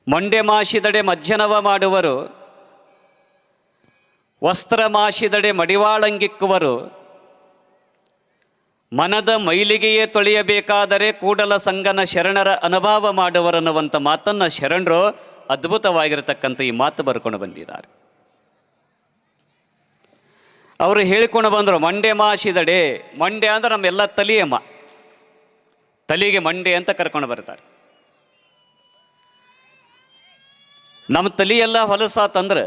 ಮೊಂಡೆ ಮಾಸಿದಡೆ ಮಜ್ಜನವ ಮಾಡುವರು, ವಸ್ತ್ರ ಮಾಸಿದಡೆ ಮಡಿವಾಳಂಗಿಕ್ಕುವರು, ಮನದ ಮೈಲಿಗೆಯೇ ತೊಳೆಯಬೇಕಾದರೆ ಕೂಡಲ ಸಂಗನ ಶರಣರ ಅನುಭವ ಮಾಡುವರನ್ನುವಂಥ ಮಾತನ್ನು ಶರಣರು ಅದ್ಭುತವಾಗಿರತಕ್ಕಂಥ ಈ ಮಾತು ಬರ್ಕೊಂಡು ಬಂದಿದ್ದಾರೆ. ಅವರು ಹೇಳಿಕೊಂಡು ಬಂದರು, ಮಂಡೆ ಮಾಸಿದಡೆ. ಮಂಡೆ ಅಂದ್ರೆ ನಮ್ಮೆಲ್ಲ ತಲೆಯಮ್ಮ, ತಲೆಗೆ ಮಂಡೆ ಅಂತ ಕರ್ಕೊಂಡು ಬರ್ತಾರೆ. ನಮ್ಮ ತಲೆಯೆಲ್ಲ ಹೊಲಸಾತಂದ್ರೆ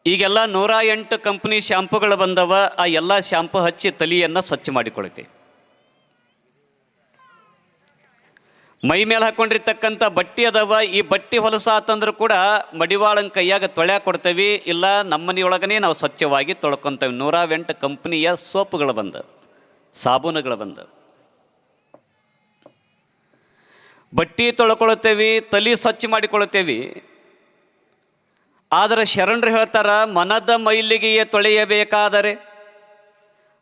ಈಗೆಲ್ಲ 108 ಕಂಪ್ನಿ ಶ್ಯಾಂಪುಗಳು ಬಂದವ. ಆ ಎಲ್ಲ ಶ್ಯಾಂಪು ಹಚ್ಚಿ ತಲೆಯನ್ನು ಸ್ವಚ್ಛ ಮಾಡಿಕೊಳ್ತೀವಿ. ಮೈ ಮೇಲೆ ಹಾಕ್ಕೊಂಡಿರ್ತಕ್ಕಂಥ ಬಟ್ಟೆ ಅದಾವ, ಈ ಬಟ್ಟೆ ಹೊಲಸಾತಂದ್ರೂ ಕೂಡ ಮಡಿವಾಳನ ಕೈಯಾಗ ತೊಳ್ಯಾಕ ಕೊಡ್ತೇವೆ, ಇಲ್ಲ ನಮ್ಮ ಮನೆಯೊಳಗನೇ ನಾವು ಸ್ವಚ್ಛವಾಗಿ ತೊಳ್ಕೊತೇವೆ. 108 ಕಂಪ್ನಿಯ ಸೋಪುಗಳು ಬಂದ, ಸಾಬೂನುಗಳು ಬಂದ. ಬಟ್ಟೆ ತೊಳ್ಕೊಳ್ತೇವೆ, ತಲೆ ಸ್ವಚ್ಛ ಮಾಡಿಕೊಳ್ತೇವೆ. ಆದರೆ ಶರಣರು ಹೇಳ್ತಾರ, ಮನದ ಮೈಲಿಗೆಯೇ ತೊಳೆಯಬೇಕಾದರೆ.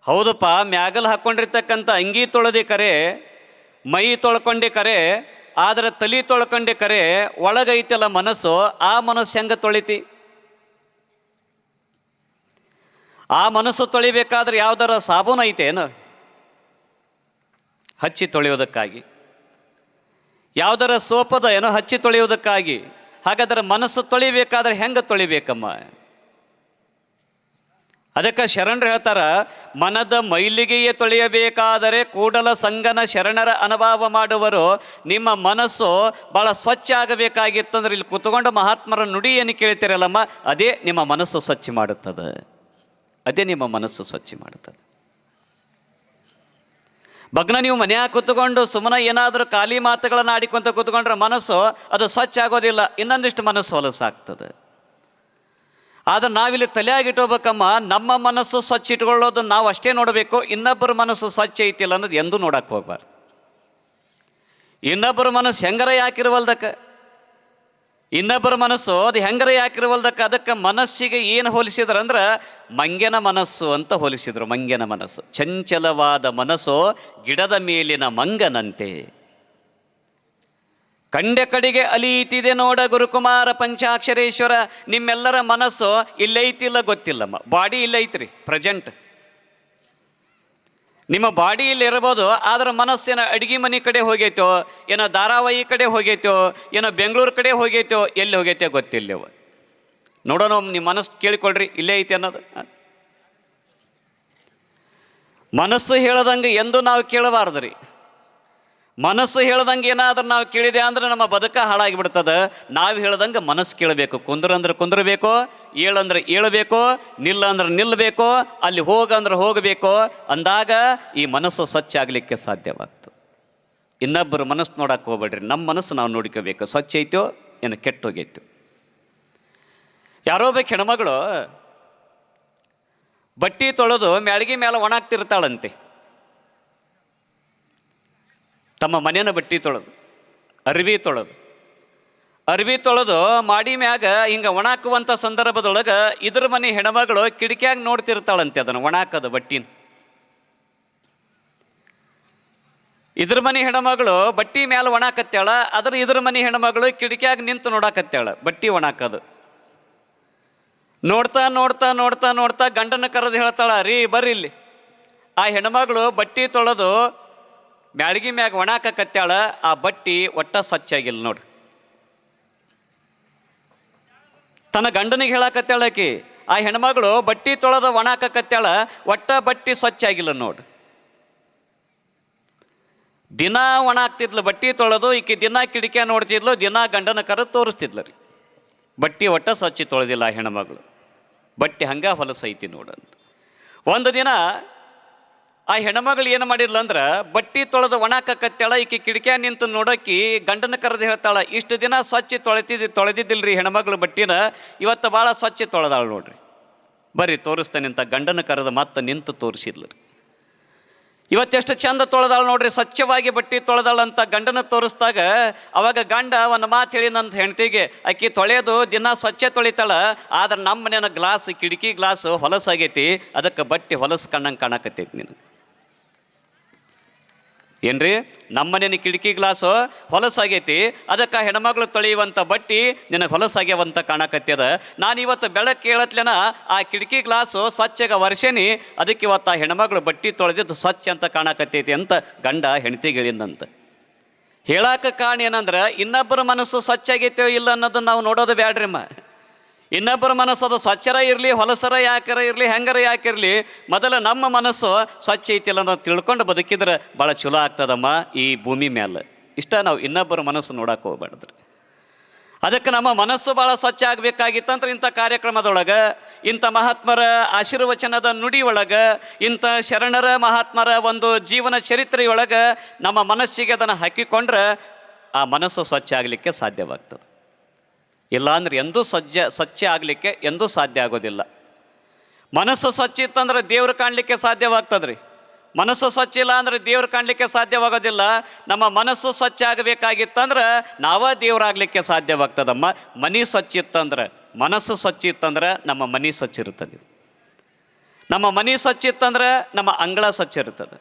ಹೌದಪ್ಪ, ಮ್ಯಾಗಲ್ ಹಾಕ್ಕೊಂಡಿರ್ತಕ್ಕಂಥ ಅಂಗಿ ತೊಳೆದಿ ಕರೆ, ಮೈ ತೊಳ್ಕೊಂಡೆ ಕರೆ, ಆದರೆ ತಲೆ ತೊಳ್ಕೊಂಡೆ ಕರೆ, ಒಳಗೈತಲ್ಲ ಮನಸ್ಸು, ಆ ಮನಸ್ಸು ಹೆಂಗೆ ತೊಳಿತಿ? ಆ ಮನಸ್ಸು ತೊಳಿಬೇಕಾದ್ರೆ ಯಾವ್ದಾರ ಸಾಬೂನು ಐತೇನು ಹಚ್ಚಿ ತೊಳೆಯೋದಕ್ಕಾಗಿ? ಯಾವ್ದಾರ ಸೋಪದ ಏನೋ ಹಚ್ಚಿ ತೊಳೆಯೋದಕ್ಕಾಗಿ? ಹಾಗಾದ್ರೆ ಮನಸ್ಸು ತೊಳಿಬೇಕಾದ್ರೆ ಹೆಂಗೆ ತೊಳಿಬೇಕಮ್ಮ? ಅದಕ್ಕೆ ಶರಣರು ಹೇಳ್ತಾರ, ಮನದ ಮೈಲಿಗೆಯೇ ತೊಳೆಯಬೇಕಾದರೆ ಕೂಡಲ ಸಂಗನ ಶರಣರ ಅನುಭವ ಮಾಡುವರು. ನಿಮ್ಮ ಮನಸ್ಸು ಭಾಳ ಸ್ವಚ್ಛ ಆಗಬೇಕಾಗಿತ್ತಂದ್ರೆ ಇಲ್ಲಿ ಕೂತ್ಕೊಂಡು ಮಹಾತ್ಮರ ನುಡಿ ಏನು ಕೇಳ್ತೀರಲ್ಲಮ್ಮ, ಅದೇ ನಿಮ್ಮ ಮನಸ್ಸು ಸ್ವಚ್ಛ ಮಾಡುತ್ತದೆ. ಅದೇ ನಿಮ್ಮ ಮನಸ್ಸು ಸ್ವಚ್ಛ ಮಾಡುತ್ತದೆ. ಭಗ್ನ ನೀವು ಮನೆಯಾಗ ಕೂತ್ಕೊಂಡು ಸುಮ್ಮನೆ ಏನಾದರೂ ಖಾಲಿ ಮಾತುಗಳನ್ನು ಆಡಿಕೊಂತ ಕೂತ್ಕೊಂಡ್ರೆ ಮನಸ್ಸು ಅದು ಸ್ವಚ್ಛ ಆಗೋದಿಲ್ಲ, ಇನ್ನೊಂದಿಷ್ಟು ಮನಸ್ಸು ಹೊಲಸಾಗ್ತದೆ. ಆದರೆ ನಾವಿಲ್ಲಿ ತಲೆಯಾಗಿಟ್ಕೋಬೇಕಮ್ಮ, ನಮ್ಮ ಮನಸ್ಸು ಸ್ವಚ್ಛ ಇಟ್ಕೊಳ್ಳೋದು ನಾವು ಅಷ್ಟೇ ನೋಡಬೇಕು, ಇನ್ನೊಬ್ಬರ ಮನಸ್ಸು ಸ್ವಚ್ಛ ಐತಿಲ್ಲ ಅನ್ನೋದು ಎಂದೂ ನೋಡಕ್ಕೆ ಹೋಗ್ಬಾರ್ದು. ಇನ್ನೊಬ್ಬರ ಮನಸ್ಸು ಹೆಂಗರ ಯಾಕಿರುವಲ್ದಕ್ಕೆ, ಇನ್ನೊಬ್ಬರ ಮನಸ್ಸು ಅದು ಹೆಂಗರ ಯಾಕಿರುವಲ್ದಕ್ಕೆ, ಅದಕ್ಕೆ ಮನಸ್ಸಿಗೆ ಏನು ಹೋಲಿಸಿದ್ರಂದ್ರೆ ಮಂಗೆನ ಮನಸ್ಸು ಅಂತ ಹೋಲಿಸಿದ್ರು. ಮಂಗೆನ ಮನಸ್ಸು, ಚಂಚಲವಾದ ಮನಸ್ಸು ಗಿಡದ ಮೇಲಿನ ಮಂಗನಂತೆ. ಕಂಡೆ ಕಡೆಗೆ ಅಲೀತಿದೆ ನೋಡ ಗುರುಕುಮಾರ ಪಂಚಾಕ್ಷರೇಶ್ವರ. ನಿಮ್ಮೆಲ್ಲರ ಮನಸ್ಸು ಇಲ್ಲೈತಿಲ್ಲ ಗೊತ್ತಿಲ್ಲಮ್ಮ, ಬಾಡಿ ಇಲ್ಲೈತ್ರಿ ಪ್ರೆಸೆಂಟ್. ನಿಮ್ಮ ಬಾಡಿ ಇಲ್ಲಿ ಇರ್ಬೋದು, ಆದ್ರೆ ಮನಸ್ಸೇನೋ ಅಡುಗೆ ಮನೆ ಕಡೆ ಹೋಗೈತೋ, ಏನೋ ಧಾರಾವಾಹಿ ಕಡೆ ಹೋಗೈತೋ, ಏನೋ ಬೆಂಗಳೂರು ಕಡೆ ಹೋಗೈತೋ, ಎಲ್ಲಿ ಹೋಗೈತೆ ಗೊತ್ತಿಲ್ಲವ. ನೋಡೋಣ, ನಿಮ್ಮ ಮನಸ್ಸು ಕೇಳಿಕೊಳ್ರಿ, ಇಲ್ಲೇ ಐತೆ ಅನ್ನೋದು. ಮನಸ್ಸು ಹೇಳದಂಗೆ ಎಂದು ನಾವು ಕೇಳಬಾರ್ದು ರೀ. ಮನಸ್ಸು ಹೇಳ್ದಂಗೆ ಏನಾದ್ರೂ ನಾವು ಕೇಳಿದೆ ಅಂದ್ರೆ ನಮ್ಮ ಬದುಕ ಹಾಳಾಗಿಬಿಡ್ತದೆ. ನಾವು ಹೇಳ್ದಂಗೆ ಮನಸ್ಸು ಕೇಳಬೇಕು. ಕುಂದ್ರಂದ್ರೆ ಕುಂದ್ರಬೇಕು, ಏಳಂದ್ರೆ ಏಳಬೇಕು, ನಿಲ್ಲ ಅಂದ್ರೆ ನಿಲ್ಲಬೇಕು, ಅಲ್ಲಿ ಹೋಗಂದ್ರೆ ಹೋಗಬೇಕು. ಅಂದಾಗ ಈ ಮನಸ್ಸು ಸ್ವಚ್ಛ ಆಗಲಿಕ್ಕೆ ಸಾಧ್ಯವಾಗ್ತದೆ. ಇನ್ನೊಬ್ಬರು ಮನಸ್ಸು ನೋಡಕ್ಕೆ ಹೋಗ್ಬೇಡ್ರಿ, ನಮ್ಮ ಮನಸ್ಸು ನಾವು ನೋಡ್ಕೋಬೇಕು. ಸ್ವಚ್ಛ ಐತೋ ಏನು ಕೆಟ್ಟೋಗೈತು. ಯಾರೋ ಬೇಕು ಹೆಣ್ಮಗಳು ಬಟ್ಟೆ ತೊಳೆದು ಮ್ಯಾಳ್ಗಿ ಮೇಲೆ ಒಣಾಗ್ತಿರ್ತಾಳಂತೆ. ತಮ್ಮ ಮನೇನ ಬಟ್ಟೆ ತೊಳೆದು ಅರ್ವಿ ತೊಳೆದು ಮಾಡಿ ಮ್ಯಾಗ ಹಿಂಗೆ ಒಣಾಕುವಂಥ ಸಂದರ್ಭದೊಳಗೆ ಇದ್ರ ಮನೆ ಹೆಣ್ಮಗಳು ಕಿಟಕಿಯಾಗ ನೋಡ್ತಿರ್ತಾಳಂತೆ ಅದನ್ನು ಒಣಾಕದು ಬಟ್ಟಿನ. ಇದ್ರ ಮನೆ ಹೆಣ್ಮಗಳು ಬಟ್ಟೆ ಮೇಲೆ ಒಣಾಕತ್ತಾಳ, ಇದ್ರ ಮನೆ ಹೆಣ್ಮಗಳು ಕಿಟಕಿಯಾಗ ನಿಂತು ನೋಡಾಕತ್ತಾಳ ಬಟ್ಟೆ ಒಣಾಕದು. ನೋಡ್ತಾ ನೋಡ್ತಾ ನೋಡ್ತಾ ನೋಡ್ತಾ ಗಂಡನ ಕರೆದು ಹೇಳ್ತಾಳ, ರೀ ಬರ್ರಿ ಇಲ್ಲಿ. ಆ ಹೆಣ್ಮಗಳು ಬಟ್ಟೆ ತೊಳೆದು ಮ್ಯಾಳ್ಗಿ ಮ್ಯಾಗ ಒಣಾಕತ್ತಾಳ, ಆ ಬಟ್ಟಿ ಒಟ್ಟ ಸ್ವಚ್ಛ ಆಗಿಲ್ಲ ನೋಡು. ತನ್ನ ಗಂಡನಿಗೆ ಹೇಳಾಕತ್ತಾಳಕಿ, ಆ ಹೆಣ್ಮಗಳು ಬಟ್ಟಿ ತೊಳೆದು ಒಣಾಕತ್ತಾಳ, ಒಟ್ಟ ಬಟ್ಟಿ ಸ್ವಚ್ಛ ಆಗಿಲ್ಲ ನೋಡು. ದಿನ ಒಣಾಕ್ತಿದ್ಲು ಬಟ್ಟಿ ತೊಳೆದು, ಈಕೆ ದಿನ ಕಿಡಿಕೆ ನೋಡ್ತಿದ್ಲು, ದಿನ ಗಂಡನ ಕರೆದು ತೋರಿಸ್ತಿದ್ಲು ರೀ. ಬಟ್ಟೆ ಒಟ್ಟ ಸ್ವಚ್ಛ ತೊಳೆದಿಲ್ಲ ಆ ಹೆಣ್ಮಗಳು, ಬಟ್ಟೆ ಹಂಗ ಹೊಲಸೈತಿ ನೋಡಂತ. ಒಂದು ದಿನ ಆ ಹೆಣ್ಮಗಳು ಏನು ಮಾಡಿದ್ಲು ಅಂದ್ರೆ ಬಟ್ಟೆ ತೊಳೆದು ಒಣಾಕತ್ತಾಳ, ಈಕೆ ಕಿಡಿಕ್ಯಾ ನಿಂತು ನೋಡೋಕಿ ಗಂಡನ ಕರೆದು ಹೇಳ್ತಾಳ, ಇಷ್ಟು ದಿನ ಸ್ವಚ್ಛ ತೊಳೆದಿದ್ದಿಲ್ರಿ ಹೆಣ್ಮಗಳು ಬಟ್ಟಿನ, ಇವತ್ತು ಭಾಳ ಸ್ವಚ್ಛ ತೊಳೆದಾಳು ನೋಡ್ರಿ, ಬರ್ರಿ ತೋರಿಸ್ತಾನೆ ಅಂತ ಗಂಡನ ಕರೆದು ಮತ್ತೆ ನಿಂತು ತೋರಿಸಿದ್ಲು ರೀ. ಇವತ್ತೆಷ್ಟು ಚಂದ ತೊಳೆದಾಳು ನೋಡ್ರಿ, ಸ್ವಚ್ಛವಾಗಿ ಬಟ್ಟೆ ತೊಳೆದಾಳಂತ ಗಂಡನ ತೋರಿಸ್ದಾಗ ಅವಾಗ ಗಂಡ ಒಂದು ಮಾತು ಹೇಳಿ ನನ್ನ ಹೆಂಡತಿಗೆ, ಆಕಿ ತೊಳೆಯೋದು ದಿನ ಸ್ವಚ್ಛ ತೊಳಿತಾಳ, ಆದ್ರೆ ನಮ್ಮ ಮನೇನ ಗ್ಲಾಸ್ ಕಿಟಕಿ ಗ್ಲಾಸು ಹೊಲಸಾಗೈತಿ, ಅದಕ್ಕೆ ಬಟ್ಟೆ ಹೊಲಸು ಕಣ್ಣಂಗೆ ಕಾಣಕತ್ತೈತಿ ನಿನಗೆ. ಏನ್ರಿ, ನಮ್ಮನೇನ ಕಿಟಕಿ ಗ್ಲಾಸು ಹೊಲಸಾಗೈತಿ, ಅದಕ್ಕೆ ಹೆಣ್ಮಗಳು ತೊಳೆಯುವಂಥ ಬಟ್ಟಿ ನಿನಗೆ ಹೊಲಸಾಗ್ಯವಂತ ಕಾಣಕತ್ಯದ. ನಾನು ಇವತ್ತು ಬೆಳಗ್ಗೆ ಹೇಳತ್ಲೇನ ಆ ಕಿಟಕಿ ಗ್ಲಾಸು ಸ್ವಚ್ಛಗ ವರ್ಷನಿ, ಅದಕ್ಕೆ ಇವತ್ತು ಆ ಹೆಣ್ಮಗಳು ಬಟ್ಟಿ ತೊಳೆದಿದ್ದು ಸ್ವಚ್ಛ ಅಂತ ಕಾಣಕತ್ತೈತಿ ಅಂತ ಗಂಡ ಹೆಂಡತಿಗೆ ಹೇಳಿದಂತ. ಹೇಳಾಕ ಕಾರಣ ಏನಂದ್ರೆ ಇನ್ನೊಬ್ಬರ ಮನಸ್ಸು ಸ್ವಚ್ಛ ಆಗೈತೋ ಇಲ್ಲ ಅನ್ನೋದನ್ನ ನಾವು ನೋಡೋದು ಬ್ಯಾಡ್ರಿಮ್ಮ. ಇನ್ನೊಬ್ಬರ ಮನಸ್ಸು ಅದು ಸ್ವಚ್ಛರ ಇರಲಿ, ಹೊಲಸರ ಯಾಕರ ಇರಲಿ, ಹೆಂಗರ ಯಾಕಿರಲಿ, ಮೊದಲು ನಮ್ಮ ಮನಸ್ಸು ಸ್ವಚ್ಛ ಐತಿಲ್ಲ ಅನ್ನೋದು ತಿಳ್ಕೊಂಡು ಬದುಕಿದ್ರೆ ಭಾಳ ಚಲೋ ಆಗ್ತದಮ್ಮ ಈ ಭೂಮಿ ಮೇಲೆ. ಇಷ್ಟ ನಾವು ಇನ್ನೊಬ್ಬರ ಮನಸ್ಸು ನೋಡಕ್ಕೆ ಹೋಗ್ಬಾರ್ದ್ರಿ. ಅದಕ್ಕೆ ನಮ್ಮ ಮನಸ್ಸು ಭಾಳ ಸ್ವಚ್ಛ ಆಗಬೇಕಾಗಿತ್ತಂದ್ರೆ ಇಂಥ ಕಾರ್ಯಕ್ರಮದೊಳಗೆ, ಇಂಥ ಮಹಾತ್ಮರ ಆಶೀರ್ವಚನದ ನುಡಿ ಒಳಗೆ, ಇಂಥ ಶರಣರ ಮಹಾತ್ಮರ ಒಂದು ಜೀವನ ಚರಿತ್ರೆಯೊಳಗೆ ನಮ್ಮ ಮನಸ್ಸಿಗೆ ಅದನ್ನು ಹಾಕಿಕೊಂಡ್ರೆ ಆ ಮನಸ್ಸು ಸ್ವಚ್ಛ ಆಗಲಿಕ್ಕೆ ಸಾಧ್ಯವಾಗ್ತದೆ. ಇಲ್ಲಾಂದ್ರೆ ಎಂದೂ ಸ್ವಚ್ಛ ಆಗಲಿಕ್ಕೆ ಎಂದೂ ಸಾಧ್ಯ ಆಗೋದಿಲ್ಲ. ಮನಸ್ಸು ಸ್ವಚ್ಛ ಇತ್ತಂದ್ರೆ ದೇವ್ರು ಕಾಣಲಿಕ್ಕೆ ಸಾಧ್ಯವಾಗ್ತದೆ ರೀ. ಮನಸ್ಸು ಸ್ವಚ್ಛ ಇಲ್ಲ ಅಂದ್ರೆ ದೇವ್ರು ಕಾಣಲಿಕ್ಕೆ ಸಾಧ್ಯವಾಗೋದಿಲ್ಲ. ನಮ್ಮ ಮನಸ್ಸು ಸ್ವಚ್ಛ ಆಗಬೇಕಾಗಿತ್ತಂದ್ರೆ ನಾವೇ ದೇವ್ರಾಗಲಿಕ್ಕೆ ಸಾಧ್ಯವಾಗ್ತದಮ್ಮ. ಮನೆ ಸ್ವಚ್ಛ ಇತ್ತಂದ್ರೆ, ಮನಸ್ಸು ಸ್ವಚ್ಛ ಇತ್ತಂದ್ರೆ ನಮ್ಮ ಮನೆ ಸ್ವಚ್ಛ ಇರ್ತದೆ. ನಮ್ಮ ಮನೆ ಸ್ವಚ್ಛ ಇತ್ತಂದ್ರೆ ನಮ್ಮ ಅಂಗಳ ಸ್ವಚ್ಛ ಇರ್ತದೆ.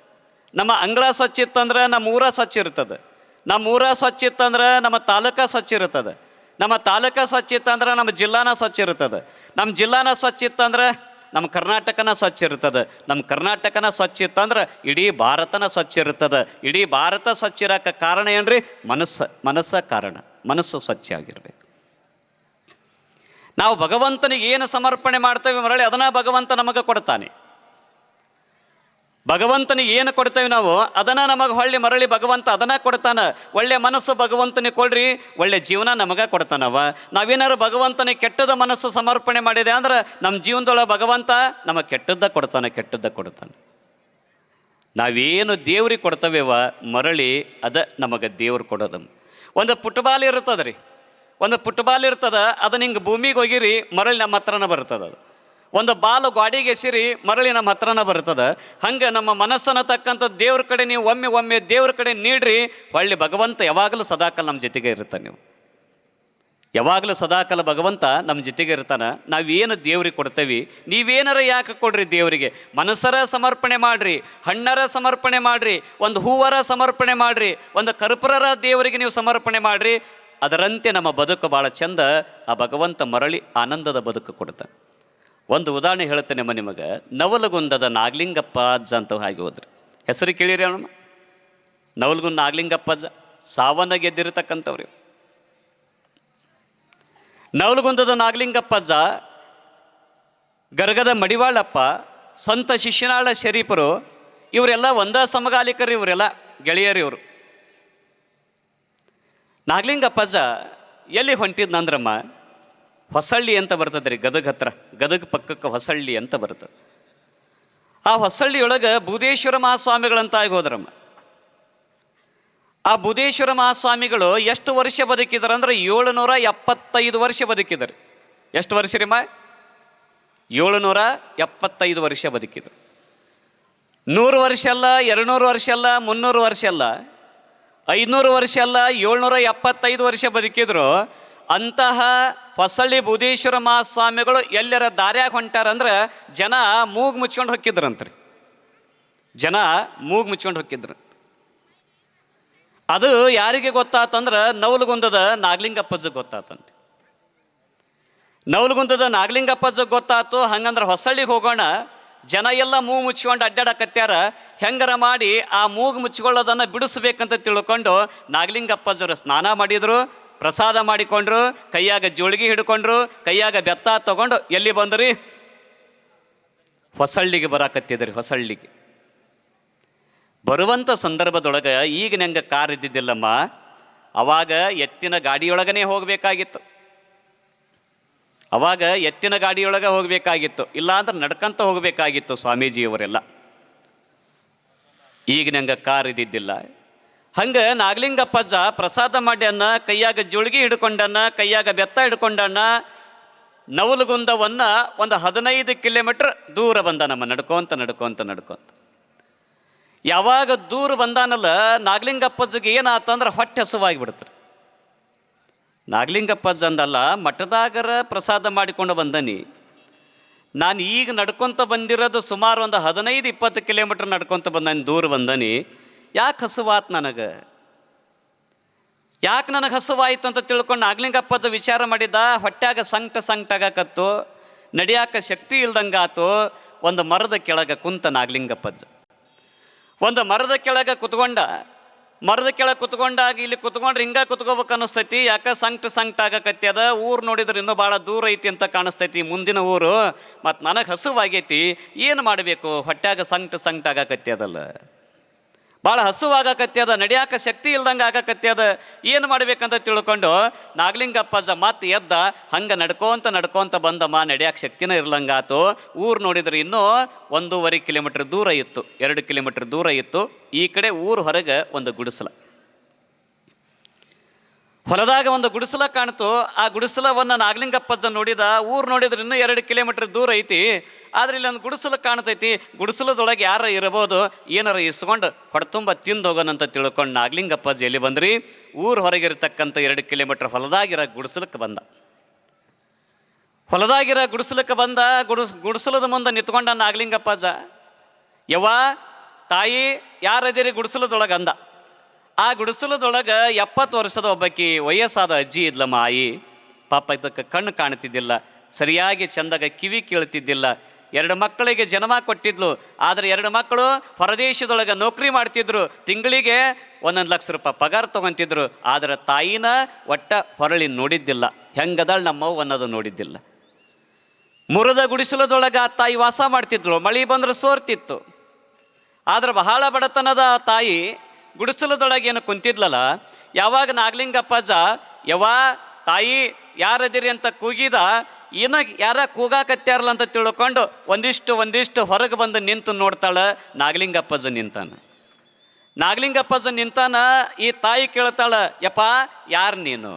ನಮ್ಮ ಅಂಗಳ ಸ್ವಚ್ಛ ಇತ್ತಂದ್ರೆ ನಮ್ಮ ಊರ ಸ್ವಚ್ಛ ಇರ್ತದೆ. ನಮ್ಮ ಊರ ಸ್ವಚ್ಛ ಇತ್ತಂದ್ರೆ ನಮ್ಮ ತಾಲೂಕ ಸ್ವಚ್ಛ ಇರ್ತದೆ. ನಮ್ಮ ತಾಲೂಕ ಸ್ವಚ್ಛ ಇತ್ತಂದ್ರೆ ನಮ್ಮ ಜಿಲ್ಲಾನ ಸ್ವಚ್ಛ ಇರ್ತದೆ. ನಮ್ಮ ಜಿಲ್ಲಾನ ಸ್ವಚ್ಛ ಇತ್ತಂದ್ರೆ ನಮ್ಮ ಕರ್ನಾಟಕನ ಸ್ವಚ್ಛ ಇರ್ತದೆ. ನಮ್ಮ ಕರ್ನಾಟಕನ ಸ್ವಚ್ಛ ಇತ್ತಂದ್ರೆ ಇಡೀ ಭಾರತನ ಸ್ವಚ್ಛ ಇರ್ತದೆ. ಇಡೀ ಭಾರತ ಸ್ವಚ್ಛ ಇರೋಕ್ಕೆ ಕಾರಣ ಏನ್ರಿ? ಮನಸ್ಸ ಕಾರಣ. ಮನಸ್ಸು ಸ್ವಚ್ಛ ಆಗಿರ್ಬೇಕು. ನಾವು ಭಗವಂತನಿಗೆ ಏನು ಸಮರ್ಪಣೆ ಮಾಡ್ತೇವೆ ಮರಳಿ ಅದನ್ನ ಭಗವಂತ ನಮಗೆ ಕೊಡ್ತಾನೆ. ಭಗವಂತನಿಗೆ ಏನು ಕೊಡ್ತೇವೆ ನಾವು ಅದನ್ನು ನಮಗೆ ಹೊಳ್ಳಿ ಮರಳಿ ಭಗವಂತ ಅದನ್ನು ಕೊಡ್ತಾನೆ. ಒಳ್ಳೆ ಮನಸ್ಸು ಭಗವಂತನಿಗೆ ಕೊಡ್ರಿ, ಒಳ್ಳೆ ಜೀವನ ನಮಗೆ ಕೊಡ್ತಾನವ. ನಾವೇನಾದ್ರು ಭಗವಂತನಿಗೆ ಕೆಟ್ಟದ ಮನಸ್ಸು ಸಮರ್ಪಣೆ ಮಾಡಿದೆ ಅಂದ್ರೆ ನಮ್ಮ ಜೀವನದೊಳಗೆ ಭಗವಂತ ನಮಗೆ ಕೆಟ್ಟದ್ದ ಕೊಡ್ತಾನೆ. ನಾವೇನು ದೇವ್ರಿಗೆ ಕೊಡ್ತವೇವ ಮರಳಿ ಅದ ನಮಗೆ ದೇವ್ರು ಕೊಡೋದು. ಒಂದು ಫುಟ್ಬಾಲ್ ಇರ್ತದೆ ರೀ, ಒಂದು ಫುಟ್ಬಾಲ್ ಇರ್ತದೆ, ಅದನ್ನ ಹಿಂಗೆ ಭೂಮಿಗೆ ಹೋಗಿರಿ ಮರಳಿ ನಮ್ಮ ಹತ್ರನ ಬರ್ತದೆ. ಅದು ಒಂದು ಬಾಲು ಗಾಡಿಗೆ ಎಸಿರಿ ಮರಳಿ ನಮ್ಮ ಹತ್ರನ ಬರ್ತದೆ. ಹಂಗೆ ನಮ್ಮ ಮನಸ್ಸನ್ನು ತಕ್ಕಂಥ ದೇವ್ರ ಕಡೆ ನೀವು ಒಮ್ಮೆ ದೇವ್ರ ಕಡೆ ನೀಡ್ರಿ, ಹೊಳ್ಳಿ ಭಗವಂತ ಯಾವಾಗಲೂ ಸದಾಕಾಲ ನಮ್ಮ ಜೊತೆಗೆ ಇರ್ತಾನೆ. ನೀವು ಯಾವಾಗಲೂ ಸದಾಕಾಲ ಭಗವಂತ ನಮ್ಮ ಜೊತೆಗೆ ಇರ್ತಾನೆ. ನಾವೇನು ದೇವ್ರಿಗೆ ಕೊಡ್ತೇವೆ, ನೀವೇನಾರ ಯಾಕೆ ಕೊಡ್ರಿ ದೇವರಿಗೆ? ಮನಸ್ಸರ ಸಮರ್ಪಣೆ ಮಾಡಿರಿ, ಹಣ್ಣರ ಸಮರ್ಪಣೆ ಮಾಡಿರಿ, ಒಂದು ಹೂವರ ಸಮರ್ಪಣೆ ಮಾಡಿರಿ, ಒಂದು ಕರ್ಪೂರರ ದೇವರಿಗೆ ನೀವು ಸಮರ್ಪಣೆ ಮಾಡಿರಿ. ಅದರಂತೆ ನಮ್ಮ ಬದುಕು ಭಾಳ ಚಂದ. ಆ ಭಗವಂತ ಮರಳಿ ಆನಂದದ ಬದುಕು ಕೊಡ್ತಾನೆ. ಒಂದು ಉದಾಹರಣೆ ಹೇಳ್ತೇನೆಮ್ಮ ನಿಮಗೆ. ನವಲಗುಂದದ ನಾಗಲಿಂಗಪ್ಪ ಅಜ್ಜ ಅಂತ ಹಾಗೆ ಹೋದ್ರಿ. ಹೆಸರು ಕೇಳಿರಿ ಅವನಮ್ಮ? ನವಲಗುಂದ ನಾಗಲಿಂಗಪ್ಪ ಅಜ್ಜ ಸಾವನ್ನ ಗೆದ್ದಿರತಕ್ಕಂಥವ್ರಿ. ನವಲಗುಂದದ ನಾಗಲಿಂಗಪ್ಪ ಅಜ್ಜ, ಗರಗದ ಮಡಿವಾಳಪ್ಪ, ಸಂತ ಶಿಶುನಾಳ ಶರೀಫರು, ಇವರೆಲ್ಲ ಒಂದ ಸಮಗಾಲಿಕರು, ಇವರೆಲ್ಲ ಗೆಳೆಯರು. ಇವರು ನಾಗಲಿಂಗಪ್ಪ ಅಜ್ಜ ಎಲ್ಲಿ ಹೊಂಟಿದ್ನಂದ್ರಮ್ಮ, ಹೊಸಳ್ಳಿ ಅಂತ ಬರ್ತದೆ ರೀ, ಗದಗ ಹತ್ರ, ಗದಗ ಪಕ್ಕಕ್ಕೆ ಹೊಸಳ್ಳಿ ಅಂತ ಬರ್ತದೆ. ಆ ಹೊಸಳ್ಳಿಯೊಳಗೆ ಬೂದೇಶ್ವರ ಮಹಾಸ್ವಾಮಿಗಳಂತ ಆಗಿ ಹೋದ್ರಮ್ಮ. ಆ ಬೂದೇಶ್ವರ ಮಹಾಸ್ವಾಮಿಗಳು ಎಷ್ಟು ವರ್ಷ ಬದುಕಿದಾರೆ ಅಂದ್ರೆ 775 ವರ್ಷ ಬದುಕಿದ್ದಾರೆ. ಎಷ್ಟು ವರ್ಷ ರೀಮ್ಮ? 775 ವರ್ಷ ಬದುಕಿದ್ರು. 100 ವರ್ಷ ಅಲ್ಲ, 200 ವರ್ಷ ಅಲ್ಲ, 300 ವರ್ಷ ಅಲ್ಲ, 500 ವರ್ಷ ಅಲ್ಲ, 775 ವರ್ಷ ಬದುಕಿದ್ರು. ಅಂತಹ ಹೊಸಳ್ಳಿ ಬೂದೇಶ್ವರ ಮಹಾಸ್ವಾಮಿಗಳು ಎಲ್ಲರ ದಾರ್ಯಾಗ ಹೊಂಟಾರಂದ್ರೆ ಜನ ಮೂಗು ಮುಚ್ಕೊಂಡು ಹೊಕ್ಕಿದ್ರಂತ್ರಿ. ಜನ ಮೂಗು ಮುಚ್ಕೊಂಡು ಹೊಕ್ಕಿದ್ರು. ಅದು ಯಾರಿಗೆ ಗೊತ್ತಾತಂದ್ರೆ ನವಲಗುಂದದ ನಾಗಲಿಂಗಪ್ಪಜ್ಜಗೆ ಗೊತ್ತಾತಂತೆ. ನವಲಗುಂದದ ನಾಗಲಿಂಗಪ್ಪಜ್ಜಗೆ ಗೊತ್ತಾತು. ಹಂಗಂದ್ರೆ ಹೊಸಳ್ಳಿಗೆ ಹೋಗೋಣ, ಜನ ಎಲ್ಲ ಮೂಗು ಮುಚ್ಕೊಂಡು ಅಡ್ಡಾಡಕತ್ಯಾರ, ಹೆಂಗಾರ ಮಾಡಿ ಆ ಮೂಗು ಮುಚ್ಕೊಳ್ಳೋದನ್ನು ಬಿಡಿಸ್ಬೇಕಂತ ತಿಳ್ಕೊಂಡು ನಾಗಲಿಂಗಪ್ಪಜ್ಜರು ಸ್ನಾನ ಮಾಡಿದರು, ಪ್ರಸಾದ ಮಾಡಿಕೊಂಡ್ರು, ಕೈಯಾಗ ಜೋಳಿಗೆ ಹಿಡ್ಕೊಂಡ್ರು, ಕೈಯಾಗ ಬೆತ್ತ ತಗೊಂಡು ಎಲ್ಲಿ ಬಂದ್ರಿ? ಹೊಸಳ್ಳಿಗೆ ಬರಾಕತ್ತಿದ್ರಿ. ಹೊಸಳ್ಳಿಗೆ ಬರುವಂಥ ಸಂದರ್ಭದೊಳಗೆ ಈಗ ನಂಗೆ ಕಾರ್ ಇದ್ದಿದ್ದಿಲ್ಲಮ್ಮ, ಅವಾಗ ಎತ್ತಿನ ಗಾಡಿಯೊಳಗನೇ ಹೋಗಬೇಕಾಗಿತ್ತು. ಅವಾಗ ಎತ್ತಿನ ಗಾಡಿಯೊಳಗೆ ಹೋಗಬೇಕಾಗಿತ್ತು, ಇಲ್ಲಾಂದ್ರೆ ನಡ್ಕಂತ ಹೋಗಬೇಕಾಗಿತ್ತು ಸ್ವಾಮೀಜಿಯವರೆಲ್ಲ. ಈಗ ನಂಗೆ ಕಾರ್ ಇದ್ದಿದ್ದಿಲ್ಲ. ಹಂಗೆ ನಾಗಲಿಂಗಪ್ಪಜ್ಜ ಪ್ರಸಾದ ಮಾಡ್ಯಾನ, ಕೈಯಾಗ ಜೋಳಿಗೆ ಹಿಡ್ಕೊಂಡನ್ನ, ಕೈಯಾಗ ಬೆತ್ತ ಹಿಡ್ಕೊಂಡನ್ನ. ನವಲಗುಂದವನ್ನು ಒಂದು 15 ಕಿಲೋಮೀಟ್ರ್ ದೂರ ಬಂದಾನಮ್ಮ, ನಡ್ಕೊಂತ. ಯಾವಾಗ ದೂರ ಬಂದಾನಲ್ಲ, ನಾಗಲಿಂಗಪ್ಪಜ್ಜಿಗೆ ಏನಾತಂದ್ರೆ ಹೊಟ್ಟೆ ಹಸುವಾಗಿಬಿಡ್ತಾರೆ. ನಾಗಲಿಂಗಪ್ಪಜ್ಜ ಅಂದಲ್ಲ, ಮಠದಾಗರ ಪ್ರಸಾದ ಮಾಡಿಕೊಂಡು ಬಂದನಿ, ನಾನು ಈಗ ನಡ್ಕೊತ ಬಂದಿರೋದು ಸುಮಾರು ಒಂದು 15-20 ಕಿಲೋಮೀಟ್ರ್ ನಡ್ಕೊತ ಬಂದಾನಿ, ದೂರ ಬಂದನಿ. ಯಾಕೆ ಹಸುವಾತ್ ನನಗೆ, ಯಾಕೆ ನನಗೆ ಹಸುವಾಯಿತು ಅಂತ ತಿಳ್ಕೊಂಡು ನಾಗಲಿಂಗಪ್ಪದ ವಿಚಾರ ಮಾಡಿದ. ಹೊಟ್ಯಾಗ ಸಂಕಟ ಆಗಕತ್ತು, ನಡಿಯಾಕ ಶಕ್ತಿ ಇಲ್ದಂಗಾತು. ಒಂದು ಮರದ ಕೆಳಗೆ ಕುಂತ ನಾಗಲಿಂಗಪ್ಪಜ್ಜ. ಒಂದು ಮರದ ಕೆಳಗೆ ಕುತ್ಕೊಂಡ. ಮರದ ಕೆಳಗೆ ಕುತ್ಕೊಂಡಾಗ ಇಲ್ಲಿ ಕುತ್ಕೊಂಡ್ರೆ ಹಿಂಗೆ ಕುತ್ಕೋಬೇಕು ಅನ್ನಿಸ್ತೈತಿ. ಯಾಕೆ ಸಂಕಟ ಆಗಕತ್ತಿ. ಊರು ನೋಡಿದ್ರೆ ಇನ್ನೂ ಭಾಳ ದೂರ ಐತಿ ಅಂತ ಕಾಣಿಸ್ತೈತಿ, ಮುಂದಿನ ಊರು. ಮತ್ತು ನನಗೆ ಹಸುವಾಗೈತಿ, ಏನು ಮಾಡಬೇಕು, ಹೊಟ್ಯಾಗ ಸಂಕಟ ಆಗಕತ್ತಿ ಅದಲ್ಲ, ಭಾಳ ಹಸುವಾಗಕತ್ತಿ ಅದ, ನಡಿಯಾಕ ಶಕ್ತಿ ಇಲ್ದಂಗೆ ಆಗಕತ್ತಿ ಅದ, ಏನು ಮಾಡ್ಬೇಕಂತ ತಿಳ್ಕೊಂಡು ನಾಗಲಿಂಗಪ್ಪಜ್ಜ ಮತ್ತೆ ಎದ್ದ. ಹಂಗೆ ನಡ್ಕೊಂತ ಬಂದಮ್ಮ, ನಡಿಯಾಕ ಶಕ್ತಿನೇ ಇರ್ಲಂಗಾತು. ಊರು ನೋಡಿದ್ರೆ ಇನ್ನೂ 1.5 ಕಿಲೋಮೀಟ್ರ್ ದೂರ ಇತ್ತು, 2 ಕಿಲೋಮೀಟ್ರ್ ದೂರ ಇತ್ತು. ಈ ಕಡೆ ಊರು ಹೊರಗೆ ಒಂದು ಗುಡಿಸಲ, ಹೊಲದಾಗ ಒಂದು ಗುಡಿಸಲ ಕಾಣ್ತು. ಆ ಗುಡಿಸಲವನ್ನು ನಾಗಲಿಂಗಪ್ಪಜ್ಜ ನೋಡಿದ. ಊರು ನೋಡಿದ್ರೆ ಇನ್ನೂ 2 ಕಿಲೋಮೀಟ್ರ್ ದೂರ ಐತಿ, ಆದರೆ ಇಲ್ಲಿ ಒಂದು ಗುಡಿಸಲು ಕಾಣ್ತೈತಿ. ಗುಡಿಸಲದೊಳಗೆ ಯಾರ ಇರ್ಬೋದು, ಏನಾರ ಇಸ್ಕೊಂಡು ಹೊಡೆತುಂಬ ತಿಂದು ಹೋಗೋಣಂತ ತಿಳ್ಕೊಂಡು ನಾಗಲಿಂಗಪ್ಪಜ್ಜ ಎಲ್ಲಿ ಬಂದ್ರಿ, ಊರು ಹೊರಗಿರ್ತಕ್ಕಂಥ 2 ಕಿಲೋಮೀಟ್ರ್ ಹೊಲದಾಗಿರೋ ಗುಡಿಸಲಕ್ಕೆ ಬಂದ. ಹೊಲದಾಗಿರೋ ಗುಡಿಸಲಕ್ಕೆ ಬಂದ. ಗುಡಿಸಲದ ಮುಂದೆ ನಿಂತ್ಕೊಂಡ ನಾಗಲಿಂಗಪ್ಪಜ್ಜ. ಯವ್ವ ತಾಯಿ ಯಾರದಿರಿ ಗುಡಿಸಲದೊಳಗೆ ಅಂದ. ಆ ಗುಡಿಸಲದೊಳಗೆ 70 ವರ್ಷದ ಒಬ್ಬಾಕಿ ವಯಸ್ಸಾದ ಅಜ್ಜಿ ಇದ್ಲಮ್ಮ ಆಯಿ. ಪಾಪ ಇದಕ್ಕೆ ಕಣ್ಣು ಕಾಣ್ತಿದ್ದಿಲ್ಲ, ಸರಿಯಾಗಿ ಚಂದಾಗ ಕಿವಿ ಕೇಳ್ತಿದ್ದಿಲ್ಲ. 2 ಮಕ್ಕಳಿಗೆ ಜನ್ಮ ಕೊಟ್ಟಿದ್ಲು. ಆದರೆ 2 ಮಕ್ಕಳು ಹೊರದೇಶದೊಳಗೆ ನೌಕರಿ ಮಾಡ್ತಿದ್ರು, ತಿಂಗಳಿಗೆ 1 ಲಕ್ಷ ರೂಪಾಯಿ ಪಗಾರ ತೊಗೊತಿದ್ರು. ಆದರೆ ತಾಯಿನ ಒಟ್ಟ ಹೊರಳಿ ನೋಡಿದ್ದಿಲ್ಲ, ಹೆಂಗದಾಳು ನಮ್ಮವ್ವ ಅನ್ನೋದು ನೋಡಿದ್ದಿಲ್ಲ. ಮುರದ ಗುಡಿಸಲದೊಳಗೆ ಆ ತಾಯಿ ವಾಸ ಮಾಡ್ತಿದ್ಳು. ಮಳೆ ಬಂದ್ರೆ ಸೋರ್ತಿತ್ತು. ಆದ್ರೆ ಬಹಳ ಬಡತನದ ತಾಯಿ ಗುಡಿಸಲದೊಳಗೇನು ಕುಂತಿದ್ಲಲ್ಲ, ಯಾವಾಗ ನಾಗಲಿಂಗಪ್ಪಜ್ಜ ಯವ್ವ ತಾಯಿ ಯಾರದಿರಿ ಅಂತ ಕೂಗಿದ, ಏನೋ ಯಾರ ಕೂಗಾಕತ್ಯಾರಲ್ಲ ಅಂತ ತಿಳ್ಕೊಂಡು ಒಂದಿಷ್ಟು ಹೊರಗೆ ಬಂದು ನಿಂತು ನೋಡ್ತಾಳೆ. ನಾಗಲಿಂಗಪ್ಪಜ್ಜ ನಿಂತಾನ. ನಾಗಲಿಂಗಪ್ಪಜ್ಜ ನಿಂತಾನ. ಈ ತಾಯಿ ಕೇಳ್ತಾಳ, ಯಪ್ಪ ಯಾರು ನೀನು,